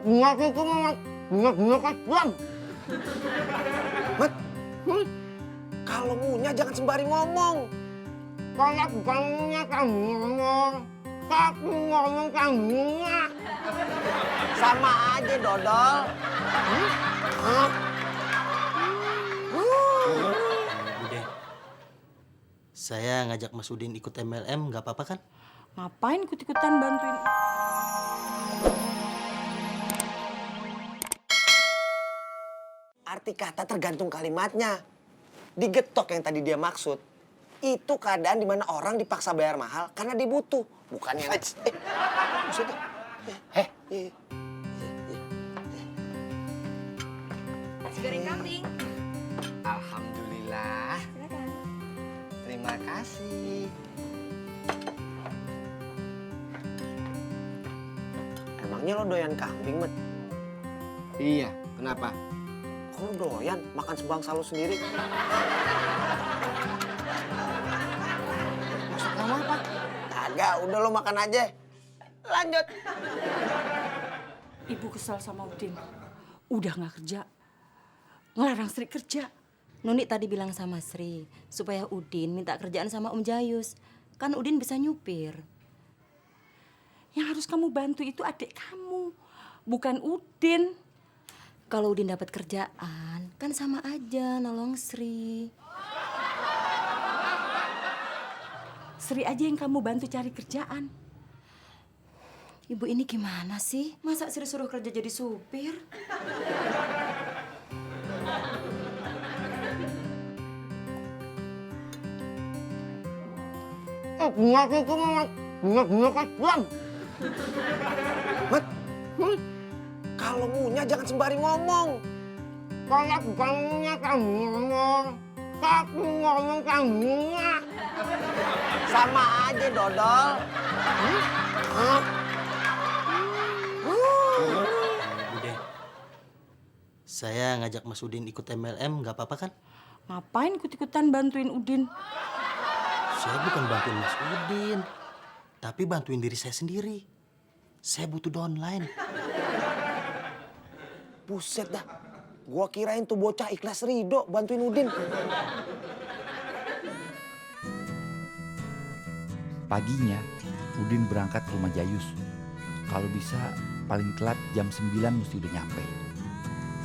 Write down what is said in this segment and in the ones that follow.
Bunga itu Mat, bunga kasihan. Mat, kalau ngunyah jangan sembari ngomong. Kalau bukan ngunyah kamu ngomong, tapi ngomong kamu ngunyah. Sama aja, Dodol. Bude, saya ngajak Mas Udin ikut MLM, nggak apa-apa kan? Ngapain ikut-ikutan bantuin? Arti kata tergantung kalimatnya. Digetok yang tadi dia maksud. Itu keadaan di mana orang dipaksa bayar mahal karena dia butuh. Bukan yang... maksudnya... Nasi goreng kambing. Alhamdulillah. Silakan. Terima kasih. Emangnya lo doyan kambing, Mat? Iya, kenapa? Kok lo doyan makan sebangsa lo sendiri? Maksud kamu apa? Kagak, udah lo makan aja. Lanjut. Ibu kesal sama Udin. Udah nggak kerja. Ngelarang Sri kerja. Nuni tadi bilang sama Sri supaya Udin minta kerjaan sama Om Jayus. Kan Udin bisa nyupir. Yang harus kamu bantu itu adik kamu, bukan Udin. Kalau Udin dapat kerjaan, kan sama aja nolong Sri. Sri aja yang kamu bantu cari kerjaan. Ibu ini gimana sih? Masa Sri suruh kerja jadi supir? Bunga itu Mat, bunga kasihan. Mat, kalau ngunyah jangan sembari ngomong. Kalau bukan ngunyah kamu ngomong, tapi ngomong kamu ngunyah. Sama aja, Dodol. Bude, saya ngajak Mas Udin ikut MLM, nggak apa-apa kan? Ngapain ikut-ikutan bantuin Udin? Saya bukan bantuin Mas Udin, tapi bantuin diri saya sendiri. Saya butuh downline. Buset dah. Gua kirain tuh bocah ikhlas ridho bantuin Udin. Paginya, Udin berangkat ke rumah Jayus. Kalau bisa, paling telat jam 9 mesti udah nyampe.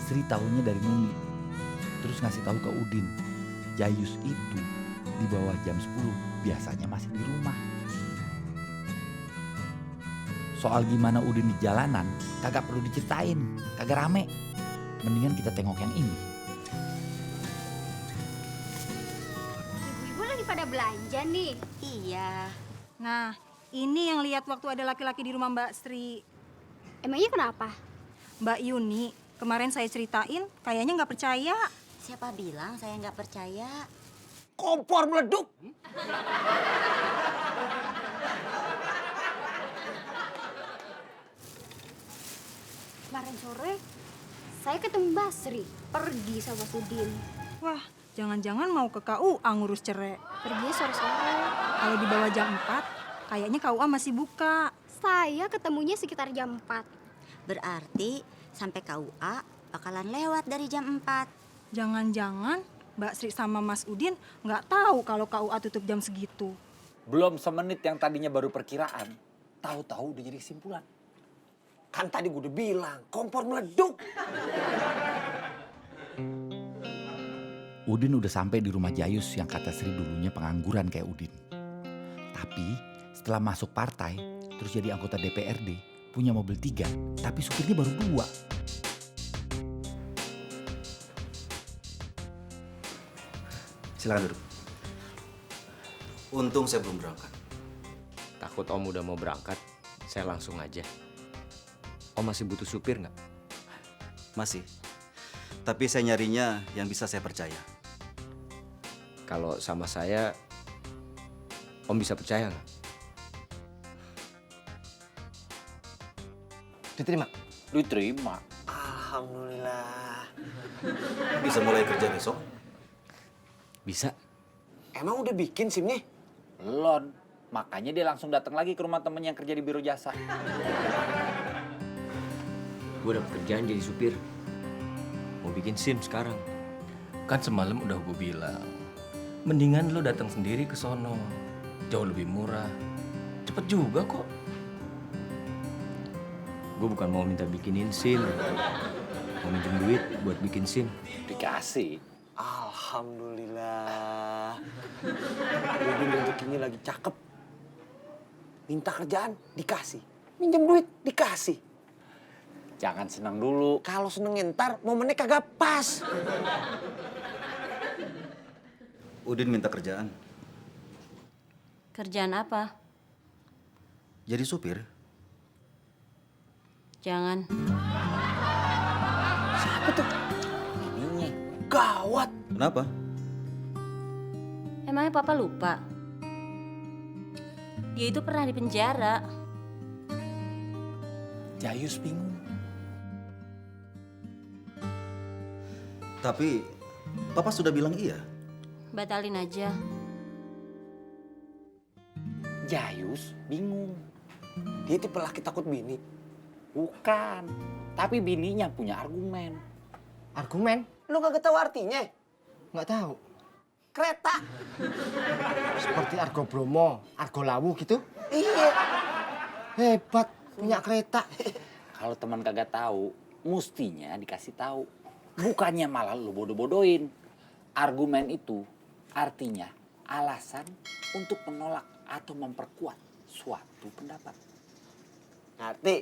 Sri tahunya dari Nuni. Terus ngasih tahu ke Udin, Jayus itu di bawah jam 10 biasanya masih di rumah. Soal gimana Udin di jalanan, kagak perlu diceritain, kagak rame. Mendingan kita tengok yang ini. Ibu-ibu lagi pada belanja nih. Iya. Nah, ini yang lihat waktu ada laki-laki di rumah Mbak Sri. Emangnya kenapa? Mbak Yuni, kemarin saya ceritain, kayaknya nggak percaya. Siapa bilang saya nggak percaya? Kompor meleduk. Kemarin sore saya ketemu Basri pergi sama Sudin. Wah, jangan-jangan mau ke KUA ngurus cerai. Pergi sore-sore. Kalau di bawah jam 4, kayaknya KUA masih buka. Saya ketemunya sekitar jam 4. Berarti sampai KUA bakalan lewat dari jam 4. Jangan-jangan Mbak Sri sama Mas Udin nggak tahu kalau KUA tutup jam segitu. Belum semenit yang tadinya baru perkiraan, tahu-tahu udah jadi kesimpulan. Kan tadi gue udah bilang, kompor meleduk. Udin udah sampai di rumah Jayus yang kata Sri dulunya pengangguran kayak Udin. Tapi setelah masuk partai, terus jadi anggota DPRD, punya mobil 3, tapi supirnya baru 2. Silakan duduk. Untung saya belum berangkat. Takut Om udah mau berangkat, saya langsung aja. Om masih butuh supir nggak? Masih. Tapi saya nyarinya yang bisa saya percaya. Kalau sama saya, Om bisa percaya nggak? Diterima? Diterima. Alhamdulillah. Bisa mulai kerja besok? Bisa. Emang udah bikin SIM-nya? Belum. Makanya dia langsung datang lagi ke rumah temen yang kerja di biro jasa. Gue dapet kerjaan jadi supir. Mau bikin SIM sekarang. Kan semalam udah gue bilang, mendingan lo datang sendiri ke sono. Jauh lebih murah. Cepet juga kok. Gue bukan mau minta bikinin SIM. Mau minjem duit buat bikin SIM. Dikasih. Alhamdulillah. Udin rezekinya lagi cakep. Minta kerjaan, dikasih. Minjem duit, dikasih. Jangan senang dulu. Kalau senengin ntar momennya kagak pas. Udin minta kerjaan. Kerjaan apa? Jadi supir. Jangan. Siapa tuh? Ininya. Gawat. Kenapa? Emangnya papa lupa? Dia itu pernah di penjara. Jayus bingung. Tapi papa sudah bilang iya. Batalin aja. Jayus bingung. Dia tipe laki takut bini. Bukan. Tapi bininya punya argumen. Argumen? Lu kagak tahu artinya? Nggak tahu. Kereta. Seperti Argo Bromo, Argo Lawu gitu. Iya. Hebat, punya kereta. Kalau teman kagak tahu, mestinya dikasih tahu. Bukannya malah lu bodoh-bodohin. Argumen itu artinya alasan untuk menolak atau memperkuat suatu pendapat. Ngerti?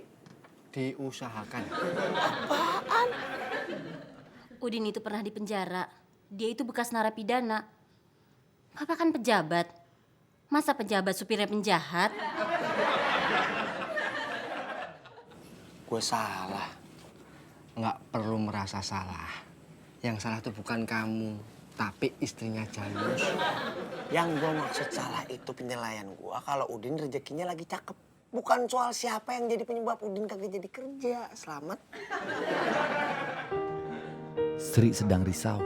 Diusahakan. Udin itu pernah di penjara. Dia itu bekas narapidana. Papa kan pejabat. Masa pejabat supirnya penjahat? Gue salah. Nggak perlu merasa salah. Yang salah tuh bukan kamu, tapi istrinya Jayus. Yang gue maksud salah itu penilaian gue kalau Udin rezekinya lagi cakep. Bukan soal siapa yang jadi penyebab Udin kagak jadi kerja. Selamat. Sri sedang risau.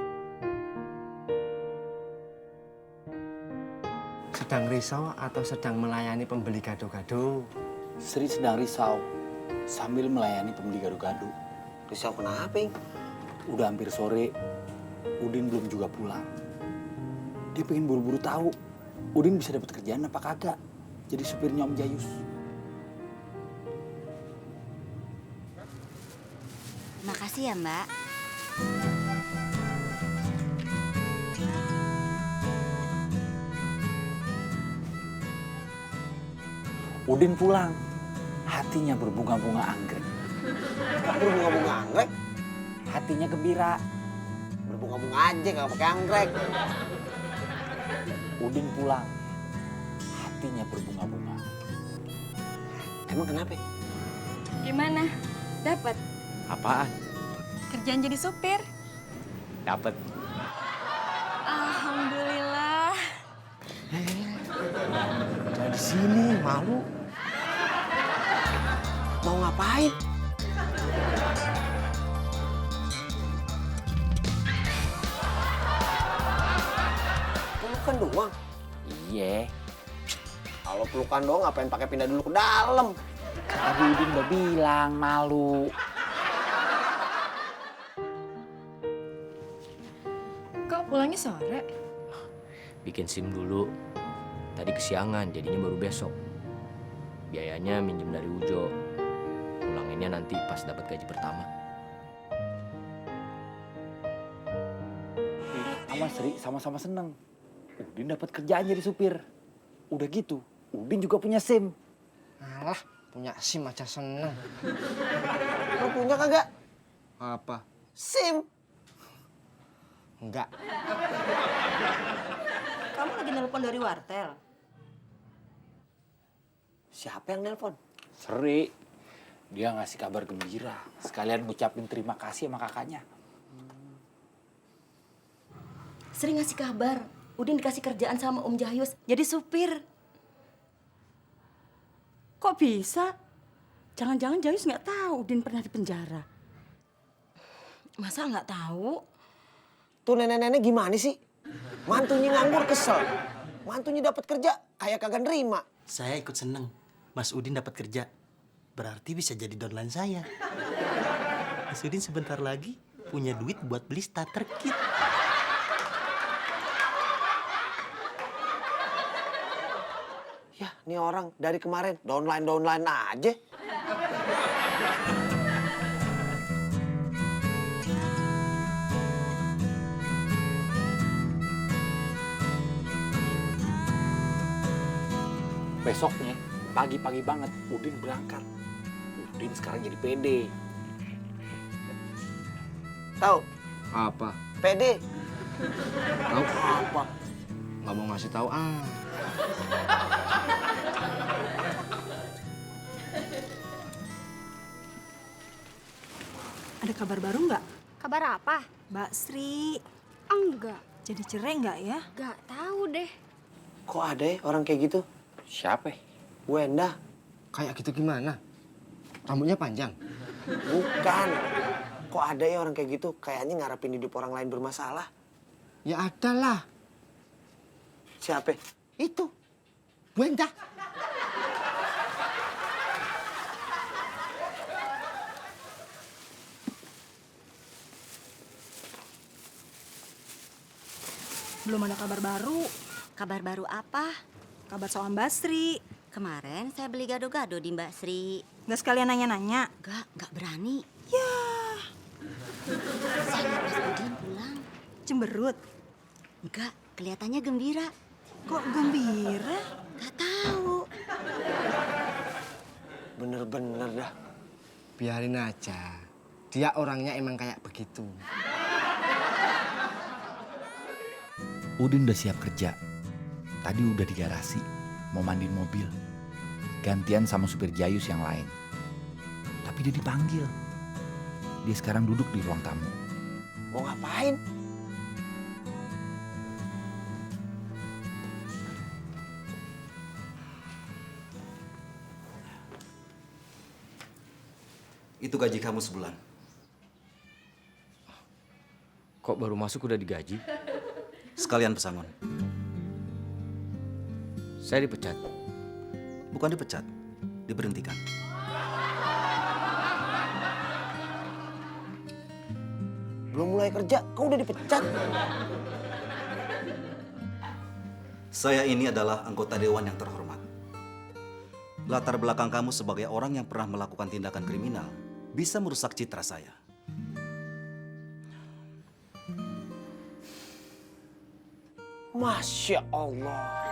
Sedang risau atau sedang melayani pembeli gado-gado? Sri sedang risau sambil melayani pembeli gado-gado. Risau kenapa, Ing? Udah hampir sore, Udin belum juga pulang. Dia pengen buru-buru tahu Udin bisa dapat kerjaan apa kagak jadi supirnya Om Jayus. Makasih ya, Mbak. Udin pulang, hatinya berbunga-bunga anggrek. Kok berbunga-bunga anggrek? Hatinya gembira. Berbunga-bunga aja kagak pakai anggrek. Udin pulang, hatinya berbunga-bunga. Emang kenapa? Gimana? Dapat? Apaan? Kerjaan jadi supir? Dapet. Alhamdulillah. Jangan di sini, malu. Mau ngapain? Pelukan doang. Iya, Kalau pelukan doang ngapain pakai pindah dulu ke dalam? tadi Udin udah bilang malu. Kok pulangnya sore? Bikin SIM dulu. Tadi kesiangan, jadinya baru besok. Biayanya minjem dari Ujo. Pulanginnya nanti pas dapat gaji pertama. Sama Sri sama-sama seneng. Udin dapat kerjaan jadi supir. Udah gitu, Udin juga punya SIM. Alah, punya SIM aja seneng. Lu punya kagak? Apa? SIM. Enggak. Kamu lagi nelpon dari wartel? Siapa yang nelpon? Sri, dia ngasih kabar gembira. Sekalian ngucapin terima kasih sama kakaknya. Sering ngasih kabar. Udin dikasih kerjaan sama Om Jayus. Jadi supir. Kok bisa? Jangan-jangan Jayus nggak tahu Udin pernah di penjara. Masa nggak tahu? Tuh nenek-nenek gimana sih? Mantunya nganggur kesel. Mantunya dapat kerja kayak kagak nerima. Saya ikut seneng. Mas Udin dapat kerja. Berarti bisa jadi downline saya. Mas Udin sebentar lagi punya duit buat beli starter kit. Ya, ini orang dari kemarin downline aja. Besoknya, pagi-pagi banget, Udin berangkat. Udin sekarang jadi pede. Tahu? Apa? PD. Tahu? Apa? Nggak mau ngasih tahu ah. Ada kabar baru nggak? Kabar apa? Mbak Sri, Enggak. jadi cerai nggak ya? Gak tahu deh. Kok ada ya orang kayak gitu? Siapa? Wenda. Kayak gitu gimana? Rambutnya panjang? Bukan. Kok ada ya orang kayak gitu? Kayaknya ngarepin hidup orang lain bermasalah. Ya ada lah. Siapa? Itu. Wenda. Belum ada kabar baru. Kabar baru apa? Kabar soal Mbak Sri. Kemarin saya beli gado-gado di Mbak Sri. Nggak sekalian nanya-nanya? Nggak berani. Ya. Saya lihat Mas Udin pulang. Cemberut? Enggak, kelihatannya gembira. Kok gembira? Nggak tahu. Bener-bener dah. Biarin aja. Dia orangnya emang kayak begitu. Udin udah siap kerja. Tadi udah di garasi, mau mandiin mobil. Gantian sama supir Jayus yang lain. Tapi dia dipanggil. Dia sekarang duduk di ruang tamu. Mau ngapain? Itu gaji kamu sebulan. Kok baru masuk udah digaji? Sekalian pesangon. Saya dipecat. Bukan dipecat, diberhentikan. Belum mulai kerja, kau udah dipecat. Saya ini adalah anggota dewan yang terhormat. Latar belakang kamu sebagai orang yang pernah melakukan tindakan kriminal bisa merusak citra saya. Masya Allah.